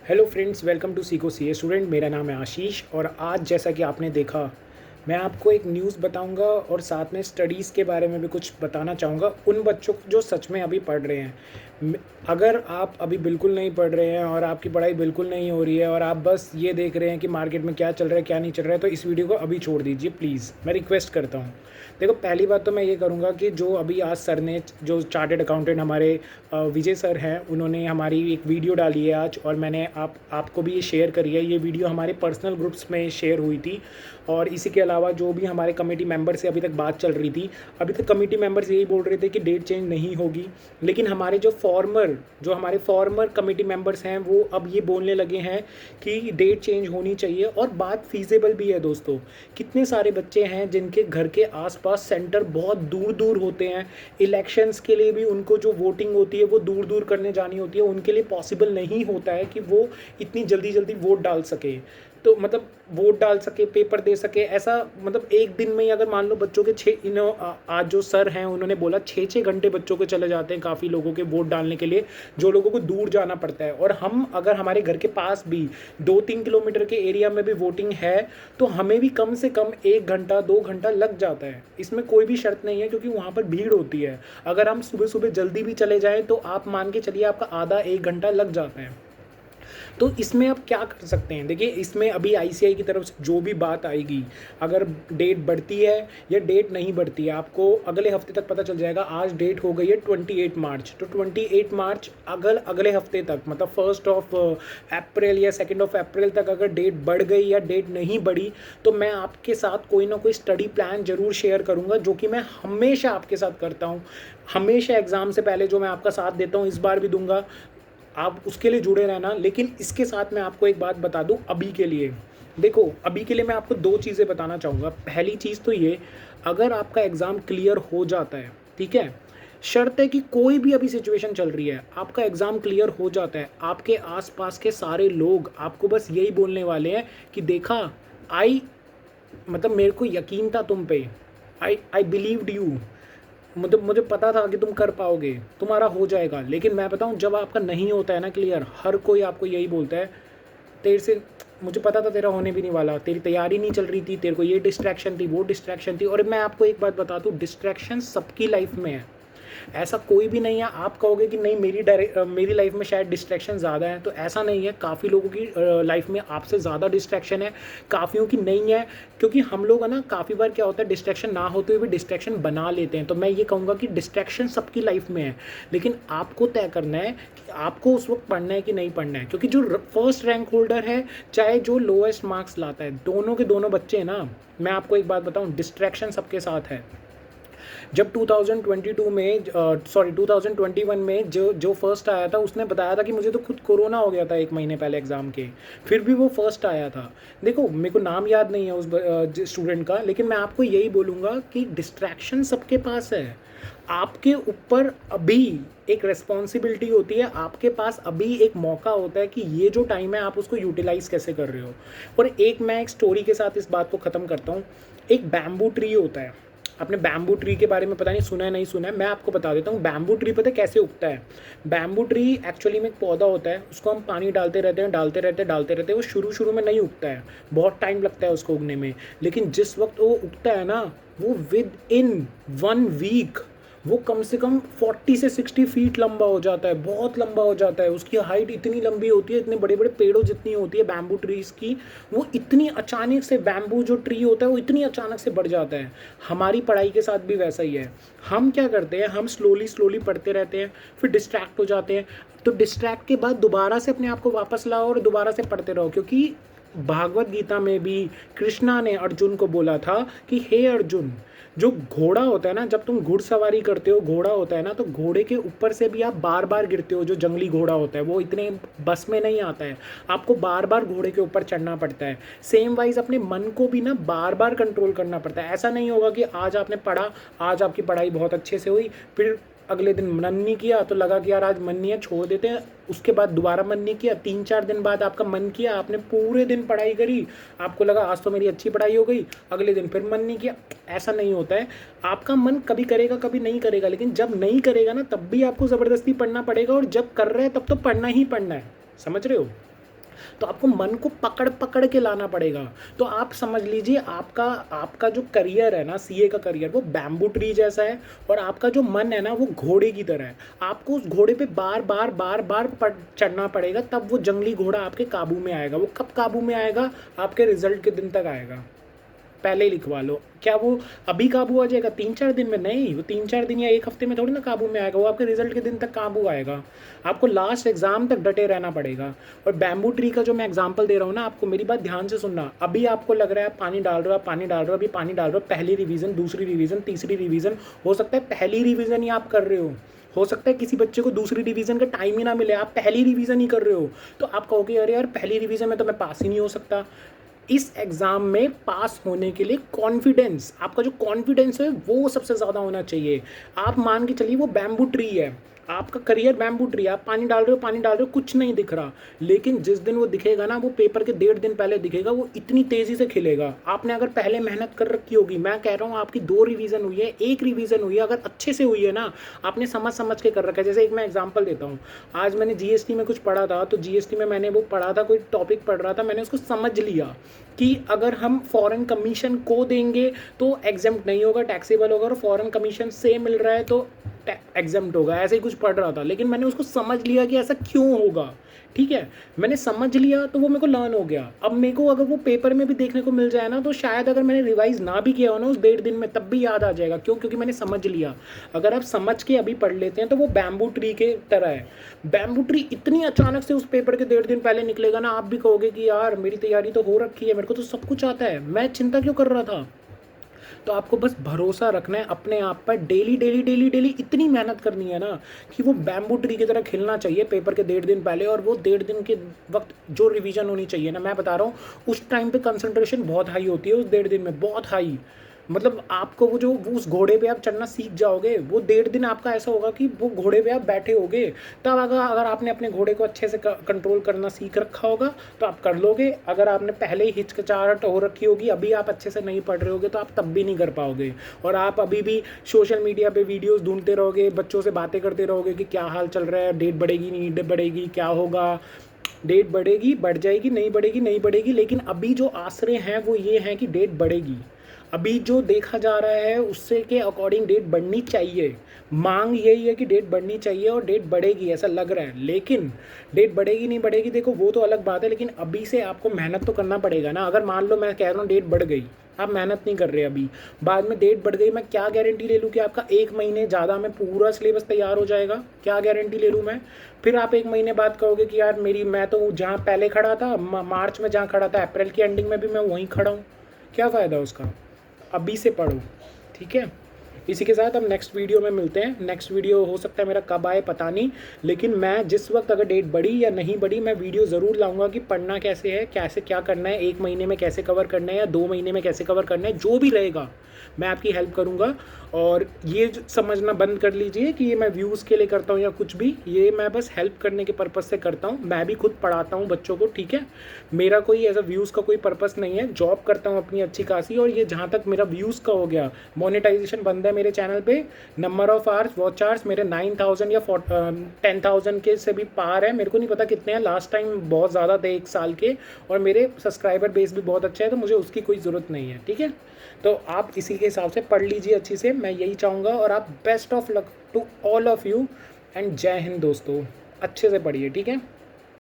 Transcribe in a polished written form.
Hello friends, welcome to सीको C A student. मेरा नाम है आशीष और आज जैसा कि आपने देखा, मैं आपको एक न्यूज़ बताऊंगा और साथ में स्टडीज़ के बारे में भी कुछ बताना चाहूँगा उन बच्चों को जो सच में अभी पढ़ रहे हैं। अगर आप अभी बिल्कुल नहीं पढ़ रहे हैं और आपकी पढ़ाई बिल्कुल नहीं हो रही है और आप बस ये देख रहे हैं कि मार्केट में क्या चल रहा है क्या नहीं चल रहा है, तो इस वीडियो को अभी छोड़ दीजिए प्लीज़, मैं रिक्वेस्ट करता हूँ। देखो, पहली बात तो मैं ये करूँगा कि जो अभी आज सर ने, जो चार्टेड अकाउंटेंट हमारे विजय सर हैं, उन्होंने हमारी एक वीडियो डाली है आज और मैंने आपको भी ये शेयर करी है। ये वीडियो हमारे पर्सनल ग्रुप्स में शेयर हुई थी और इसी के अलावा जो भी हमारे कमेटी मेंबर से अभी तक बात चल रही थी, अभी तक कमेटी मेंबर्स यही बोल रहे थे कि डेट चेंज नहीं होगी। लेकिन हमारे जो हमारे फॉर्मर कमेटी मेंबर्स हैं वो अब ये बोलने लगे हैं कि डेट चेंज होनी चाहिए और बात फीजेबल भी है। दोस्तों, कितने सारे बच्चे हैं जिनके घर के आसपास सेंटर बहुत दूर दूर होते हैं, इलेक्शंस के लिए भी उनको जो वोटिंग होती है वो दूर दूर करने जानी होती है, उनके लिए पॉसिबल नहीं होता है कि वो इतनी जल्दी जल्दी वोट डाल सके। तो मतलब वोट डाल सके, पेपर दे सके, ऐसा मतलब एक दिन में ही अगर मान लो बच्चों के आज जो सर हैं उन्होंने बोला 6-6 घंटे बच्चों के चले जाते हैं काफ़ी लोगों के वोट डालने के लिए, जो लोगों को दूर जाना पड़ता है। और हम अगर हमारे घर के पास भी 2-3 किलोमीटर के एरिया में भी वोटिंग है तो हमें भी कम से कम 1 घंटा 2 घंटा लग जाता है। इसमें कोई भी शर्त नहीं है क्योंकि वहाँ पर भीड़ होती है। अगर हम सुबह सुबह जल्दी भी चले जाएँ तो आप मान के चलिए आपका आधा 1 घंटा लग जाता है। तो इसमें आप क्या कर सकते हैं, देखिए इसमें अभी आईसीआई की तरफ से जो भी बात आएगी, अगर डेट बढ़ती है या डेट नहीं बढ़ती है, आपको अगले हफ्ते तक पता चल जाएगा। आज डेट हो गई है 28 मार्च, तो 28 मार्च अगले हफ्ते तक, मतलब 1 अप्रैल या 2 अप्रैल तक अगर डेट बढ़ गई या डेट नहीं बढ़ी तो मैं आपके साथ कोई ना कोई स्टडी प्लान ज़रूर शेयर करूँगा, जो कि मैं हमेशा आपके साथ करता हूँ। हमेशा एग्ज़ाम से पहले जो मैं आपका साथ देता हूँ, इस बार भी दूंगा, आप उसके लिए जुड़े रहना। लेकिन इसके साथ मैं आपको एक बात बता दूं अभी के लिए। देखो, अभी के लिए मैं आपको 2 चीज़ें बताना चाहूँगा। पहली चीज़ तो ये, अगर आपका एग्ज़ाम क्लियर हो जाता है, ठीक है, शर्त है कि कोई भी अभी सिचुएशन चल रही है, आपका एग्ज़ाम क्लियर हो जाता है, आपके आसपास के सारे लोग आपको बस यही बोलने वाले हैं कि देखा, आई मतलब मेरे को यकीन था तुम पे, आई बिलीव्ड यू, मतलब मुझे पता था कि तुम कर पाओगे, तुम्हारा हो जाएगा। लेकिन मैं बताऊं, जब आपका नहीं होता है ना क्लियर, हर कोई आपको यही बोलता है, तेरे से मुझे पता था तेरा होने भी नहीं वाला, तेरी तैयारी नहीं चल रही थी, तेरे को ये डिस्ट्रैक्शन थी, वो डिस्ट्रैक्शन थी। और मैं आपको एक बात बता दूं, डिस्ट्रैक्शन सबकी लाइफ में है, ऐसा कोई भी नहीं है। आप कहोगे कि नहीं मेरी लाइफ में शायद डिस्ट्रैक्शन ज़्यादा है, तो ऐसा नहीं है। काफ़ी लोगों की लाइफ में आपसे ज़्यादा डिस्ट्रैक्शन है, काफ़ियों की नहीं है। क्योंकि हम लोग है ना, काफ़ी बार क्या होता है, डिस्ट्रैक्शन ना होते हुए भी डिस्ट्रैक्शन बना लेते हैं। तो मैं ये कहूँगा कि डिस्ट्रैक्शन सबकी लाइफ में है, लेकिन आपको तय करना है कि आपको उस वक्त पढ़ना है कि नहीं पढ़ना है। क्योंकि जो फर्स्ट रैंक होल्डर है, चाहे जो लोएस्ट मार्क्स लाता है, दोनों के दोनों बच्चे हैं ना, मैं आपको एक बात बताऊँ, डिस्ट्रैक्शन सबके साथ है। जब 2021 में जो फर्स्ट आया था, उसने बताया था कि मुझे तो खुद कोरोना हो गया था 1 महीने पहले एग्ज़ाम के, फिर भी वो फर्स्ट आया था। देखो, मेरे को नाम याद नहीं है उस स्टूडेंट का, लेकिन मैं आपको यही बोलूँगा कि डिस्ट्रैक्शन सबके पास है। आपके ऊपर अभी एक रिस्पॉन्सिबिलिटी होती है, आपके पास अभी एक मौका होता है कि ये जो टाइम है आप उसको यूटिलाइज़ कैसे कर रहे हो। और मैं एक स्टोरी के साथ इस बात को ख़त्म करता हूँ। एक बैम्बू ट्री होता है, आपने बैम्बू ट्री के बारे में पता नहीं सुना है नहीं सुना है, मैं आपको बता देता हूँ। बैम्बू ट्री पता है कैसे उगता है? बैम्बू ट्री एक्चुअली में एक पौधा होता है, उसको हम पानी डालते रहते हैं, डालते रहते हैं। वो शुरू में नहीं उगता है, बहुत टाइम लगता है उसको उगने में। लेकिन जिस वक्त वो उगता है ना, वो विद इन 1 वीक वो कम से कम 40 से 60 फीट लंबा हो जाता है, बहुत लंबा हो जाता है। उसकी हाइट इतनी लंबी होती है, इतने बड़े बड़े पेड़ों जितनी होती है बैम्बू ट्रीज़ की। वो इतनी अचानक से, बैम्बू जो ट्री होता है वो इतनी अचानक से बढ़ जाता है। हमारी पढ़ाई के साथ भी वैसा ही है। हम क्या करते हैं, हम स्लोली पढ़ते रहते हैं, फिर डिस्ट्रैक्ट हो जाते हैं। तो डिस्ट्रैक्ट के बाद दोबारा से अपने आप को वापस लाओ और दोबारा से पढ़ते रहो। क्योंकि भागवत गीता में भी कृष्णा ने अर्जुन को बोला था कि हे अर्जुन, जो घोड़ा होता है ना, जब तुम घुड़सवारी करते हो, घोड़ा होता है ना, तो घोड़े के ऊपर से भी आप बार बार गिरते हो। जो जंगली घोड़ा होता है वो इतने बस में नहीं आता है, आपको बार बार घोड़े के ऊपर चढ़ना पड़ता है। सेम वाइज अपने मन को भी ना बार बार कंट्रोल करना पड़ता है। ऐसा नहीं होगा कि आज आपने पढ़ा, आज आपकी पढ़ाई बहुत अच्छे से हुई, फिर अगले दिन मन नहीं किया तो लगा कि यार आज मन नहीं है, छोड़ देते हैं। उसके बाद दोबारा मन नहीं किया, 3-4 दिन बाद आपका मन किया, आपने पूरे दिन पढ़ाई करी, आपको लगा आज तो मेरी अच्छी पढ़ाई हो गई, अगले दिन फिर मन नहीं किया। ऐसा नहीं होता है। आपका मन कभी करेगा कभी नहीं करेगा, लेकिन जब नहीं करेगा ना तब भी आपको ज़बरदस्ती पढ़ना पड़ेगा, और जब कर रहे हैं तब तो पढ़ना ही पढ़ना है। समझ रहे हो? तो आपको मन को पकड़ पकड़ के लाना पड़ेगा। तो आप समझ लीजिए आपका आपका जो करियर है ना, सीए का करियर, वो बैम्बू ट्री जैसा है, और आपका जो मन है ना वो घोड़े की तरह है। आपको उस घोड़े पे बार बार बार बार चढ़ना पड़ेगा, तब वो जंगली घोड़ा आपके काबू में आएगा। वो कब काबू में आएगा? आपके रिजल्ट के दिन तक आएगा। पहले ही लिखवा लो। क्या वो अभी काबू आ जाएगा 3-4 दिन में? नहीं, वो 3-4 दिन या 1 हफ्ते में थोड़ी ना काबू में आएगा, वो आपके रिजल्ट के दिन तक काबू आएगा। आपको लास्ट एग्जाम तक डटे रहना पड़ेगा। और बैम्बू ट्री का जो मैं एग्जाम्पल दे रहा हूँ ना, आपको मेरी बात ध्यान से सुनना। अभी आपको लग रहा है आप पानी डाल रहे हो, आप पानी डाल रहे हो, अभी पानी डाल रहे हो, पहली रिवीजन, दूसरी रिवीजन, तीसरी रिवीजन, हो सकता है पहली रिवीजन ही आप कर रहे हो सकता है किसी बच्चे को दूसरी रिवीजन का टाइम ही ना मिले, आप पहली रिवीजन ही कर रहे हो। तो आप कहोगे अरे यार पहली रिवीजन में तो मैं पास ही नहीं हो सकता। इस एग्ज़ाम में पास होने के लिए कॉन्फिडेंस, आपका जो कॉन्फिडेंस है वो सबसे ज़्यादा होना चाहिए। आप मान के चलिए वो बैम्बू ट्री है, आपका करियर बैम्बू ट्री है, आप पानी डाल रहे हो, पानी डाल रहे हो, कुछ नहीं दिख रहा, लेकिन जिस दिन वो दिखेगा ना, वो पेपर के 1.5 दिन पहले दिखेगा, वो इतनी तेज़ी से खिलेगा। आपने अगर पहले मेहनत कर रखी होगी, मैं कह रहा हूँ आपकी 2 रिवीजन हुई है, 1 रिवीजन हुई है, अगर अच्छे से हुई है ना, आपने समझ समझ के कर रखा है। जैसे एक मैं एग्जाम्पल देता हूँ, आज मैंने जीएसटी में कुछ पढ़ा था, तो जीएसटी में मैंने वो पढ़ा था, कोई टॉपिक पढ़ रहा था, मैंने उसको समझ लिया कि अगर हम फॉरेन कमीशन को देंगे तो एग्जेम्प्ट नहीं होगा, टैक्सेबल होगा, और फॉरेन कमीशन से मिल रहा है तो एग्जाम्प्ट होगा। ऐसे ही कुछ पढ़ रहा था, लेकिन मैंने उसको समझ लिया कि ऐसा क्यों होगा। ठीक है, मैंने समझ लिया तो वो मेरे को लर्न हो गया। अब मेरे को अगर वो पेपर में भी देखने को मिल जाए ना, तो शायद अगर मैंने रिवाइज ना भी किया हो ना उस 1.5 दिन में, तब भी याद आ जाएगा। क्यों? क्योंकि मैंने समझ लिया। अगर आप समझ के अभी पढ़ लेते हैं तो वो बैम्बू ट्री के तरह है। बैम्बू ट्री इतनी अचानक से उस पेपर के 1.5 दिन पहले निकलेगा ना, आप भी कहोगे कि यार मेरी तैयारी तो हो रखी है, मेरे को तो सब कुछ आता है, मैं चिंता क्यों कर रहा था। तो आपको बस भरोसा रखना है अपने आप पर। डेली डेली डेली डेली इतनी मेहनत करनी है ना कि वो बैम्बू ट्री की तरह खिलना चाहिए पेपर के 1.5 दिन पहले। और वो 1.5 दिन के वक्त जो रिवीजन होनी चाहिए ना, मैं बता रहा हूँ उस टाइम पे कंसंट्रेशन बहुत हाई होती है, उस 1.5 दिन में बहुत हाई। मतलब आपको वो उस घोड़े पे आप चढ़ना सीख जाओगे। वो 1.5 दिन आपका ऐसा होगा कि वो घोड़े पे आप बैठे होगे। तब अगर आपने अपने घोड़े को अच्छे से कंट्रोल करना सीख रखा होगा तो आप कर लोगे। अगर आपने पहले ही हिचकिचाहट हो रखी होगी, अभी आप अच्छे से नहीं पढ़ रहे होगे, तो आप तब भी नहीं कर पाओगे। और आप अभी भी सोशल मीडिया पे वीडियोस ढूंढते रहोगे, बच्चों से बातें करते रहोगे कि क्या हाल चल रहा है, डेट बढ़ेगी नहीं डेट बढ़ेगी, क्या होगा, डेट बढ़ेगी बढ़ जाएगी, नहीं बढ़ेगी नहीं बढ़ेगी। लेकिन अभी जो आसरे हैं वो ये हैं कि डेट बढ़ेगी। अभी जो देखा जा रहा है उससे के अकॉर्डिंग डेट बढ़नी चाहिए। मांग यही है कि डेट बढ़नी चाहिए और डेट बढ़ेगी, ऐसा लग रहा है। लेकिन डेट बढ़ेगी नहीं बढ़ेगी, देखो वो तो अलग बात है, लेकिन अभी से आपको मेहनत तो करना पड़ेगा ना। अगर मान लो मैं कह रहा हूँ डेट बढ़ गई, आप मेहनत नहीं कर रहे अभी, बाद में डेट बढ़ गई, मैं क्या गारंटी ले लूँ कि आपका 1 महीने ज़्यादा में पूरा सिलेबस तैयार हो जाएगा? क्या गारंटी ले लूँ मैं? फिर आप 1 महीने बाद कहोगे कि यार मैं तो जहाँ पहले खड़ा था, मार्च में जहाँ खड़ा था, अप्रैल की एंडिंग में भी मैं वहीं खड़ा हूँ। क्या फ़ायदा उसका? अभी से पढ़ो, ठीक है। इसी के साथ हम नेक्स्ट वीडियो में मिलते हैं। नेक्स्ट वीडियो हो सकता है मेरा कब आए पता नहीं, लेकिन मैं जिस वक्त अगर डेट बढ़ी या नहीं बढ़ी, मैं वीडियो ज़रूर लाऊंगा कि पढ़ना कैसे है, कैसे क्या करना है, 1 महीने में कैसे कवर करना है या 2 महीने में कैसे कवर करना है, जो भी रहेगा मैं आपकी हेल्प करूँगा। और ये समझना बंद कर लीजिए कि ये मैं व्यूज़ के लिए करता हूँ या कुछ भी, ये मैं बस हेल्प करने के पर्पज़ से करता हूँ। मैं भी खुद पढ़ाता हूँ बच्चों को, ठीक है। मेरा कोई ऐसा व्यूज़ का कोई पर्पज़ नहीं है, जॉब करता हूँ अपनी अच्छी खासी। और ये जहाँ तक मेरा व्यूज़ का हो गया, मोनेटाइजेशन बंद है मेरे चैनल पे, number of hours watch hours मेरे 9,000 या 10,000 के से भी पार है। मेरे को नहीं पता कितने हैं, लास्ट टाइम बहुत ज़्यादा थे 1 साल के, और मेरे सब्सक्राइबर बेस भी बहुत अच्छा है, तो मुझे उसकी कोई ज़रूरत नहीं है, ठीक है। तो आप इसी के हिसाब से पढ़ लीजिए अच्छी से, मैं यही चाहूँगा। और आप best of luck to all of you and जय हिंद दोस्तों। अच्छे से पढ़िए, ठीक है।